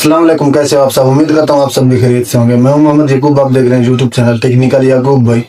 अस्सलाम वालेकुम, कैसे हो आप सब। उम्मीद करता हूँ आप सब भी खैरियत से होंगे। मैं हूं मोहम्मद याकूब, आप देख रहे हैं यूट्यूब चैनल टेक्निकल याकूब भाई।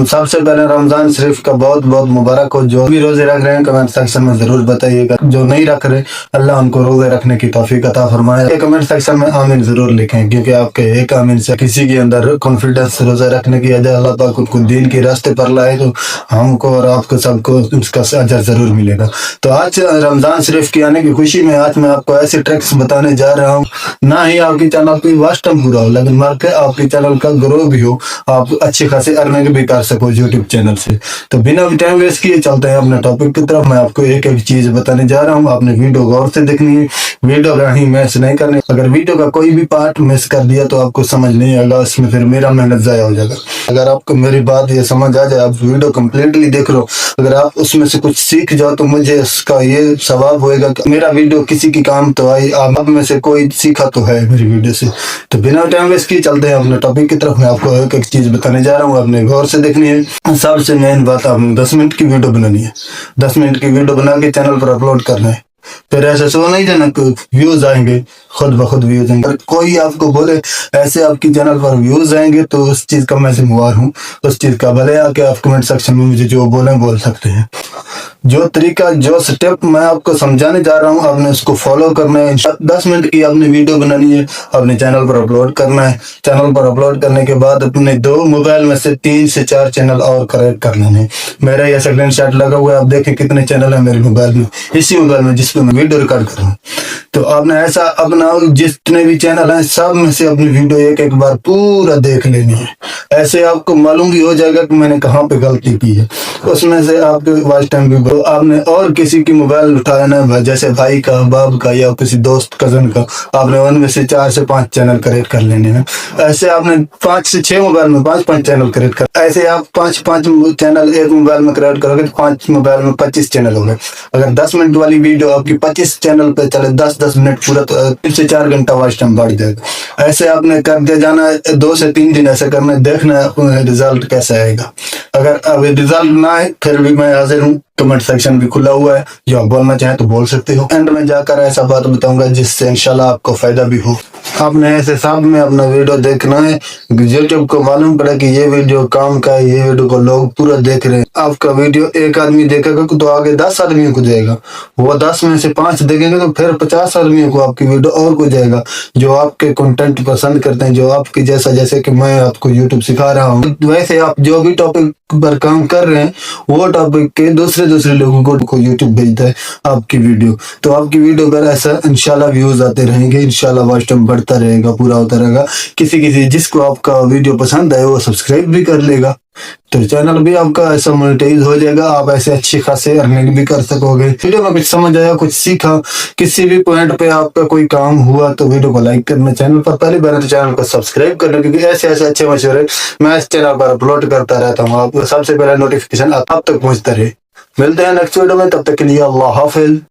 सबसे पहले रमजान शरीफ का बहुत बहुत मुबारक हो। जो भी रोजे रख रहे हैं कमेंट सेक्शन में जरूर बताइएगा, जो नहीं रख रहे अल्लाह उनको रोजे रखने की तौफीक अता फरमाए। कमेंट सेक्शन में आमीन जरूर लिखें, क्योंकि आपके एक आमीन से किसी के अंदर कॉन्फिडेंस रोजा रखने की अजर अल्लाह पाक उनको दीन के रास्ते पर लाए, तो हमको और आपको सबको उसका अजर जरूर मिलेगा। तो आज रमजान शरीफ की आने की खुशी में आज मैं आपको ऐसे ट्रिक्स बताने जा रहा हूँ, ना ही आपकी चैनल की वॉच टाइम पूरा हो, लेकिन मार के आपकी चैनल का ग्रो भी हो, आप अच्छे खासे अर्निंग भी कर सको यूट्यूब चैनल से। तो बिना टाइम वेस्ट किए चलते हैं अपने टॉपिक की तरफ। मैं आपको एक एक चीज बताने जा रहा हूँ, आपने वीडियो गौर से देखनी है, वीडियो कहीं मिस नहीं करनी। अगर वीडियो का कोई भी पार्ट मिस कर दिया तो आपको समझ नहीं आएगा, उसमें फिर मेरा मेहनत जाया हो जाएगा। अगर आपको मेरी बात ये समझ आ जाए, आप वीडियो कंप्लीटली देख लो, अगर आप उसमें से कुछ सीख जाओ तो मुझे उसका ये सवाब होएगा कि मेरा वीडियो किसी की काम तो आई, आप में से कोई सीखा तो है मेरी वीडियो से। तो बिना टाइम वेस्ट किए चलते हैं अपने टॉपिक की तरफ। मैं आपको एक एक चीज बताने जा रहा हूँ, आपने गौर से देखनी है। सबसे मेन बात, आपने 10 मिनट की वीडियो बनानी है। 10 मिनट की वीडियो बना के चैनल पर अपलोड करना है। फिर ऐसे सो नहीं जाना व्यूज आएंगे, खुद ब खुद व्यूज आएंगे। अगर कोई आपको बोले ऐसे आपकी चैनल पर व्यूज आएंगे तो उस चीज का मैं जिम्मेवार हूँ, उस चीज का। भले आके आप कमेंट सेक्शन में मुझे जो बोले बोल सकते हैं। जो तरीका, जो स्टेप मैं आपको समझाने जा रहा हूँ, आपने उसको फॉलो करना है। 10 मिनट की आपने वीडियो बनानी है, अपने चैनल पर अपलोड करना है। चैनल पर अपलोड करने के बाद अपने 2 मोबाइल में से 3 से 4 चैनल और क्रिएट कर लेने हैं। मेरा ये स्क्रीन शॉट लगा हुआ है, आप देखें कितने चैनल है मेरे मोबाइल में, इसी मोबाइल में जिस पे मैं वीडियो रिकॉर्ड कर रहा हूँ। तो आपने ऐसा अपना जितने भी चैनल हैं सब में से अपनी वीडियो एक एक बार पूरा देख लेनी है। ऐसे आपको मालूम भी हो जाएगा कि मैंने कहाँ पे गलती की है। उसमें से आपके वॉच टाइम भी आपने और किसी की मोबाइल उठाना है, जैसे भाई का, बाप का, या किसी दोस्त कजन का, आपने उनमें से 4 से 5 चैनल क्रिएट कर लेने हैं। ऐसे आपने 5 से 6 मोबाइल में 5-5 चैनल क्रिएट कर, ऐसे आप 5-5 चैनल एक मोबाइल में क्रिएट करोगे तो 5 मोबाइल में 25 चैनल हो गए। अगर 10 मिनट वाली वीडियो आपकी 25 चैनल पे चले 10-10 मिनट पूरा, तो 3 से 4 घंटा वॉच टाइम बढ़ जाएगा। ऐसे आपने करते जाना है, 2 से 3 दिन ऐसे करना है, देखना है रिजल्ट कैसे आएगा। अगर अभी रिजल्ट ना आए फिर भी मैं हाजिर हूँ, कमेंट सेक्शन भी खुला हुआ है, जो आप बोलना चाहें तो बोल सकते हो। एंड में जाकर ऐसा बात बताऊंगा जिससे इंशाल्लाह आपको फायदा भी हो। आपने ऐसे साथ में अपना वीडियो देखना है, यूट्यूब को मालूम पड़ा कि ये वीडियो काम का है, ये वीडियो को लोग पूरा देख रहे हैं। आपका वीडियो एक आदमी देखेगा तो आगे 10 आदमियों को जाएगा, वो 10 में से 5 देखेंगे तो फिर 50 आदमियों को आपकी वीडियो और को जाएगा, जो आपके कंटेंट पसंद करते हैं, जो आपकी जैसे कि मैं आपको यूट्यूब सिखा रहा हूँ, वैसे आप जो भी टॉपिक पर काम कर रहे हैं वो टॉपिक के दूसरे लोगों को यूट्यूब भेजता है आपकी वीडियो। तो आपकी वीडियो पर ऐसा इंशाल्लाह व्यूज आते रहेंगे, इंशाल्लाह वॉच टाइम बढ़ता रहेगा, पूरा होता रहेगा। किसी जिसको आपका वीडियो पसंद आए वो सब्सक्राइब भी कर लेगा, तो चैनल भी आपका ऐसा मोनेटाइज हो जाएगा। आप ऐसे अच्छी खासे अर्निंग भी कर सकोगे। वीडियो में कुछ समझ आया, कुछ सीखा, किसी भी पॉइंट पे आपका कोई काम हुआ तो वीडियो को लाइक करना, चैनल पर पहली बार तो चैनल को सब्सक्राइब करना, क्योंकि ऐसे अच्छे मशवरे मैं इस चैनल पर अपलोड करता रहता हूँ। आपको सबसे पहले नोटिफिकेशन आप तक पहुंचता रहे। मिलते हैं नेक्स्ट वीडियो में, तब तक के लिए अल्लाह हाफिज।